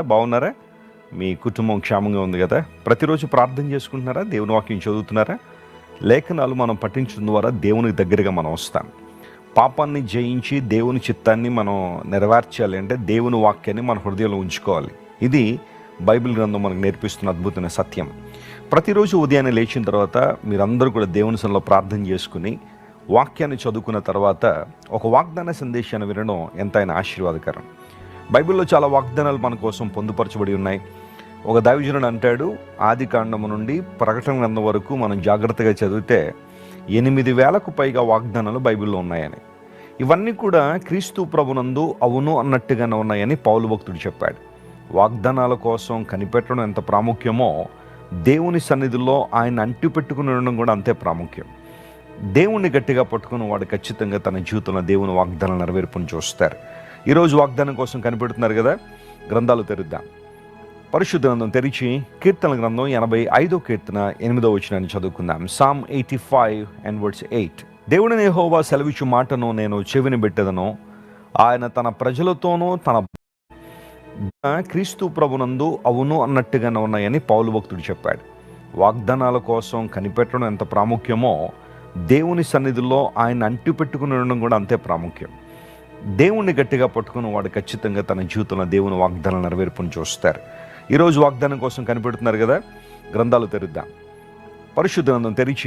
బాగున్నారా? మీ కుటుంబం క్షేమంగా ఉంది కదా? ప్రతిరోజు ప్రార్థన చేసుకుంటున్నారా? దేవుని వాక్యం చదువుతున్నారా? లేఖనాలు మనం పఠించడం ద్వారా దేవునికి దగ్గరగా మనం వస్తాం. పాపాన్ని జయించి దేవుని చిత్తాన్ని మనం నెరవేర్చాలి అంటే దేవుని వాక్యాన్ని మన హృదయంలో ఉంచుకోవాలి. ఇది బైబిల్ గ్రంథం మనకు నేర్పిస్తున్న అద్భుతమైన సత్యం. ప్రతిరోజు ఉదయాన్నే లేచిన తర్వాత మీరందరూ కూడా దేవుని సన్నిధిలో ప్రార్థన చేసుకుని వాక్యాన్ని చదువుకున్న తర్వాత ఒక వాగ్దాన సందేశాన్ని వినడం ఎంతైనా ఆశీర్వాదకరం. బైబిల్లో చాలా వాగ్దానాలు మన కోసం పొందుపరచబడి ఉన్నాయి. ఒక దైవజనుడు అంటాడు, ఆది కాండము నుండి ప్రకటన గ్రంథం వరకు మనం జాగ్రత్తగా చదివితే 8,000కు పైగా వాగ్దానాలు బైబిల్లో ఉన్నాయని. ఇవన్నీ కూడా క్రీస్తు ప్రభునందు అవును అన్నట్టుగానే ఉన్నాయని పౌలు భక్తుడు చెప్పాడు. వాగ్దానాల కోసం కనిపెట్టడం ఎంత ప్రాముఖ్యమో దేవుని సన్నిధిలో ఆయన అంటి పెట్టుకుని ఉండడం కూడా అంతే ప్రాముఖ్యం. దేవుణ్ణి గట్టిగా పట్టుకుని వాడు ఖచ్చితంగా తన జీవితంలో దేవుని వాగ్దానాలు నెరవేర్పుని చూస్తారు. ఈరోజు వాగ్దానం కోసం కనిపెడుతున్నారు కదా, గ్రంథాలు తెరుద్దాం. పరిశుద్ధ గ్రంథం తెరిచి కీర్తన గ్రంథం 85వ కీర్తన 8వ వచనాన్ని చదువుకుందాం. Psalm 85 and verse 8. దేవుడైన యెహోవా సెలవిచ్చు మాటను నేను చెవిని పెట్టెదను, ఆయన తన ప్రజలతోనూ తన క్రీస్తు ప్రభునందు అవును అన్నట్టుగానే ఉన్నాయని పౌలు భక్తుడు చెప్పాడు. వాగ్దానాల కోసం కనిపెట్టడం ఎంత ప్రాముఖ్యమో దేవుని సన్నిధిలో ఆయన అంటి పెట్టుకుని ఉండడం కూడా అంతే ప్రాముఖ్యం. దేవుణ్ణి గట్టిగా పట్టుకుని వాడు ఖచ్చితంగా తన జీవితంలో దేవుని వాగ్దానాలు నెరవేర్పుని చూస్తారు. ఈరోజు వాగ్దానం కోసం కనిపెడుతున్నారు కదా, గ్రంథాలు తెరుద్దాం. పరిశుద్ధ గ్రంథం తెరిచి